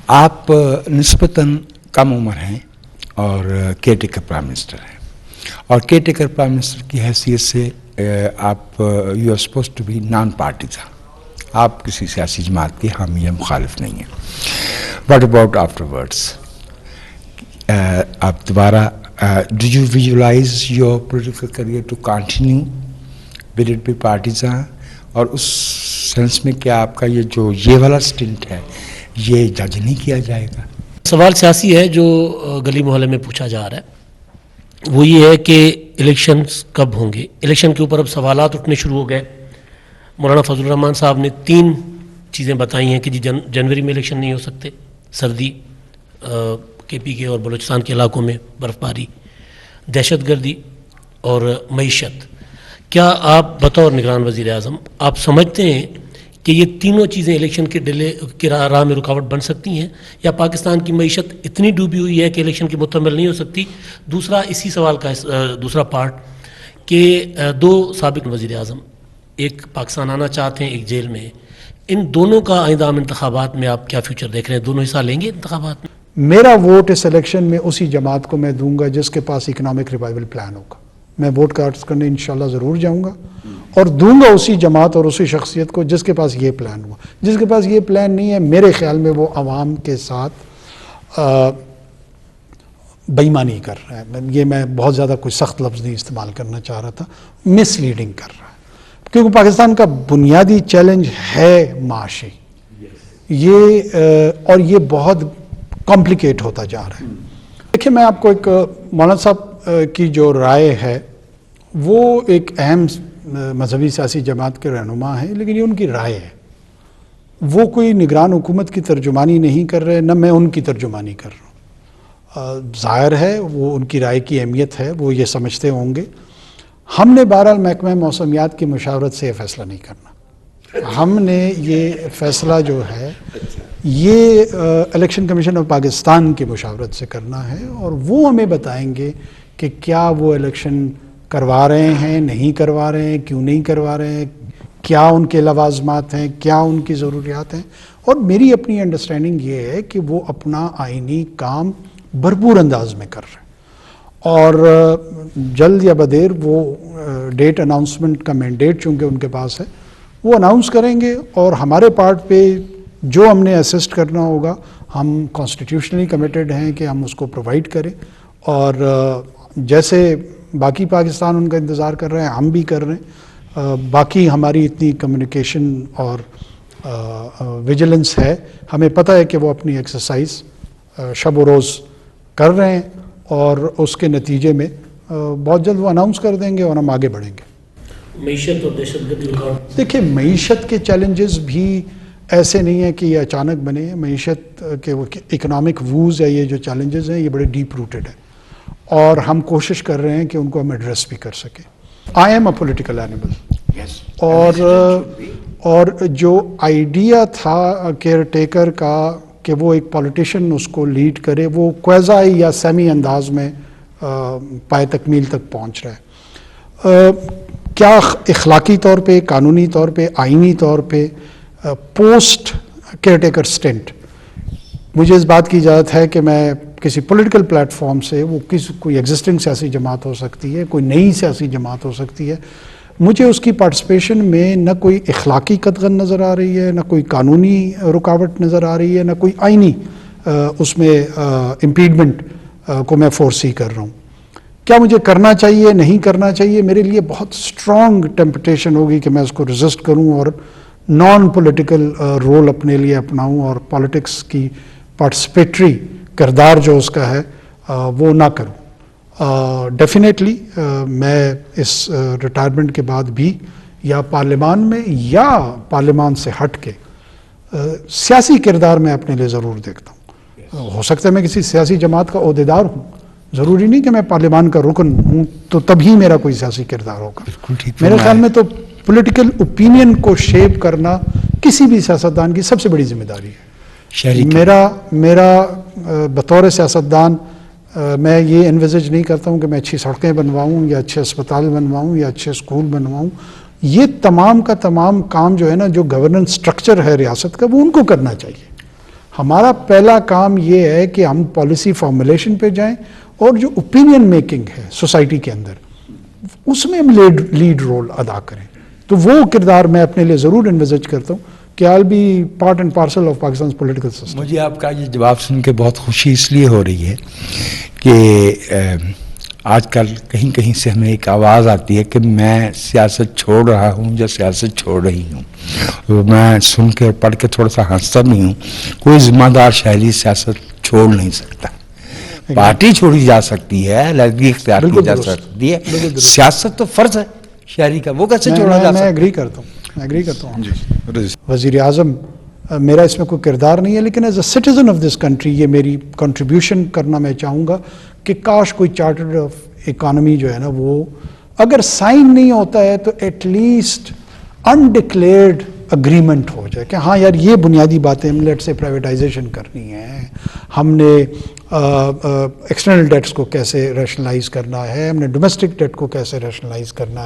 آپ نسبتاً کم عمر ہیں اور کیئر ٹیکر پرائم منسٹر ہیں، اور کیئر ٹیکر پرائم منسٹر کی حیثیت سے آپ you are supposed to be non partisan, آپ کسی سیاسی جماعت کے حامی یا مخالف نہیں ہیں۔ What about afterwards? آپ دوبارہ do you visualise your political career to continue with it be partisan, اور اس سینس میں کیا آپ کا یہ والا سٹنٹ ہے یہ جج نہیں کیا جائے گا؟ سوال سیاسی ہے جو گلی محلے میں پوچھا جا رہا ہے، وہ یہ ہے کہ الیکشنز کب ہوں گے۔ الیکشن کے اوپر اب سوالات اٹھنے شروع ہو گئے۔ مولانا فضل الرحمان صاحب نے 3 چیزیں بتائی ہیں کہ جنوری میں الیکشن نہیں ہو سکتے، سردی، کے پی کے اور بلوچستان کے علاقوں میں برف باری، دہشت گردی اور معیشت۔ کیا آپ بطور نگران وزیر اعظم آپ سمجھتے ہیں کہ یہ تینوں چیزیں الیکشن کے ڈیلے کی راہ میں رکاوٹ بن سکتی ہیں، یا پاکستان کی معیشت اتنی ڈوبی ہوئی ہے کہ الیکشن کی مکمل نہیں ہو سکتی؟ دوسرا اسی سوال کا دوسرا پارٹ کہ 2 سابق وزیر اعظم، ایک پاکستان آنا چاہتے ہیں، ایک جیل میں ہیں، ان دونوں کا آئندہ انتخابات میں آپ کیا فیوچر دیکھ رہے ہیں؟ دونوں حصہ لیں گے انتخابات میں؟ میرا ووٹ اس الیکشن میں اسی جماعت کو میں دوں گا جس کے پاس اکنامک ریوائول پلان ہوگا۔ میں ووٹ کاسٹ کرنے انشاءاللہ ضرور جاؤں گا اور دوں گا اسی جماعت اور اسی شخصیت کو جس کے پاس یہ پلان ہوا۔ جس کے پاس یہ پلان نہیں ہے، میرے خیال میں وہ عوام کے ساتھ بے ایمانی کر رہا ہے۔ یہ میں بہت زیادہ کوئی سخت لفظ نہیں استعمال کرنا چاہ رہا تھا، مس لیڈنگ کر رہا ہے، کیونکہ پاکستان کا بنیادی چیلنج ہے معاشی، اور یہ بہت کمپلیکیٹ ہوتا جا رہا ہے۔ دیکھیں، میں آپ کو ایک مولانا صاحب کی جو رائے ہے وہ ایک اہم مذہبی سیاسی جماعت کے رہنما ہیں، لیکن یہ ان کی رائے ہے، وہ کوئی نگران حکومت کی ترجمانی نہیں کر رہے، نہ میں ان کی ترجمانی کر رہا ہوں۔ ظاہر ہے وہ ان کی رائے کی اہمیت ہے، وہ یہ سمجھتے ہوں گے۔ ہم نے بہرحال محکمہ موسمیات کی مشاورت سے یہ فیصلہ نہیں کرنا۔ ہم نے یہ فیصلہ جو ہے یہ الیکشن کمیشن آف پاکستان کی مشاورت سے کرنا ہے، اور وہ ہمیں بتائیں گے کہ کیا وہ الیکشن کروا رہے ہیں، نہیں کروا رہے ہیں، کیوں نہیں کروا رہے ہیں، کیا ان کے لوازمات ہیں، کیا ان کی ضروریات ہیں۔ اور میری اپنی انڈرسٹینڈنگ یہ ہے کہ وہ اپنا آئینی کام بھرپور انداز میں کر رہے ہیں، اور جلد یا بدیر وہ ڈیٹ اناؤنسمنٹ کا مینڈیٹ چونکہ ان کے پاس ہے وہ اناؤنس کریں گے، اور ہمارے پارٹ پہ جو ہم نے اسسٹ کرنا ہوگا ہم کانسٹیٹیوشنلی کمیٹڈ ہیں کہ ہم اس کو پرووائڈ کریں، اور جیسے باقی پاکستان ان کا انتظار کر رہے ہیں ہم بھی کر رہے ہیں۔ باقی ہماری اتنی کمیونیکیشن اور ویجیلنس ہے، ہمیں پتہ ہے کہ وہ اپنی ایکسرسائز شب و روز کر رہے ہیں، اور اس کے نتیجے میں بہت جلد وہ اناؤنس کر دیں گے اور ہم آگے بڑھیں گے۔ معیشت اور دہشت گردی رکاوٹ، دیکھیں، معیشت کے چیلنجز بھی ایسے نہیں ہیں کہ یہ اچانک بنے ہیں۔ معیشت کے اکنامک ووز ہے، یہ جو چیلنجز ہیں یہ بڑے ڈیپ روٹڈ ہیں، اور ہم کوشش کر رہے ہیں کہ ان کو ہم ایڈریس بھی کر سکیں۔ I am a political animal, اور جو آئیڈیا تھا کیئر ٹیکر کا کہ وہ ایک پولیٹیشین اس کو لیڈ کرے، وہ کوئزائی یا سیمی انداز میں پائے تکمیل تک پہنچ رہا ہے۔ کیا اخلاقی طور پہ، قانونی طور پہ، آئینی طور پہ پوسٹ کیئر ٹیکر سٹنٹ مجھے اس بات کی اجازت ہے کہ میں کسی پولیٹیکل پلیٹ فارم سے، وہ کوئی ایگزسٹنگ سیاسی جماعت ہو سکتی ہے، کوئی نئی سیاسی جماعت ہو سکتی ہے، مجھے اس کی پارٹیسپیشن میں نہ کوئی اخلاقی قدغن نظر آ رہی ہے، نہ کوئی قانونی رکاوٹ نظر آ رہی ہے، نہ کوئی آئینی اس میں امپیڈمنٹ کو میں فورسی کر رہا ہوں۔ کیا مجھے کرنا چاہیے، نہیں کرنا چاہیے؟ میرے لیے بہت اسٹرانگ ٹیمپٹیشن ہوگی کہ میں اس کو ریزسٹ کروں اور نان پولیٹیکل رول اپنے لیے اپناؤں، اور پالیٹکس کی پارٹیسپیٹری کردار جو اس کا ہے وہ نہ کروں۔ ڈیفینیٹلی میں اس ریٹائرمنٹ کے بعد بھی یا پارلیمان میں یا پارلیمان سے ہٹ کے سیاسی کردار میں اپنے لیے ضرور دیکھتا ہوں۔ ہو سکتا ہے میں کسی سیاسی جماعت کا عہدیدار ہوں، ضروری نہیں کہ میں پارلیمان کا رکن ہوں تو تبھی میرا کوئی سیاسی کردار ہوگا۔ میرے خیال میں تو پولیٹیکل اوپینین کو شیپ کرنا کسی بھی سیاستدان کی سب سے بڑی ذمہ داری ہے۔ میرا بطور سیاستدان میں یہ انویزج نہیں کرتا ہوں کہ میں اچھی سڑکیں بنواؤں یا اچھے اسپتال بنواؤں یا اچھے اسکول بنواؤں۔ یہ تمام کا تمام کام جو ہے نا، جو گورننس سٹرکچر ہے ریاست کا، وہ ان کو کرنا چاہیے۔ ہمارا پہلا کام یہ ہے کہ ہم پالیسی فارمولیشن پہ جائیں اور جو اوپینین میکنگ ہے سوسائٹی کے اندر اس میں ہم لیڈ رول ادا کریں. تو وہ کردار میں اپنے لیے ضرور انویزج کرتا ہوں کہ I will be part and parcel of Pakistan political system. مجھے آپ کا یہ جواب سن کے بہت خوشی اس لیے ہو رہی ہے کہ آج کل کہیں کہیں سے ہمیں ایک آواز آتی ہے کہ میں سیاست چھوڑ رہا ہوں یا سیاست چھوڑ رہی ہوں. میں سن کے پڑھ کے تھوڑا سا ہنستا بھی ہوں. کوئی ذمہ دار شہری سیاست چھوڑ نہیں سکتا. پارٹی چھوڑی جا سکتی ہے, علیحدگی اختیار کی جا سکتی ہے, سیاست تو فرض ہے شہری کا, وہ کیسے چھوڑا جا سکتا ہے؟ میں ایگری کرتا ہوں. وزیر اعظم میرا اس میں کوئی کردار نہیں ہے, لیکن as a citizen of this country یہ میری کنٹریبیوشن کرنا میں چاہوں گا کہ کاش کوئی چارٹر آف اکانومی جو ہے نا وہ اگر سائن نہیں ہوتا ہے تو ایٹ لیسٹ انڈکلیئرڈ اگریمنٹ ہو جائے کہ ہاں یار یہ بنیادی باتیں ہم لیٹ سے پرائیویٹائزیشن کرنی ہے, ہم نے ایکسٹرنل ڈیٹس کو کیسے ریشنلائز کرنا ہے, ہم نے ڈومیسٹک ڈیٹ کو کیسے ریشنلائز کرنا ہے.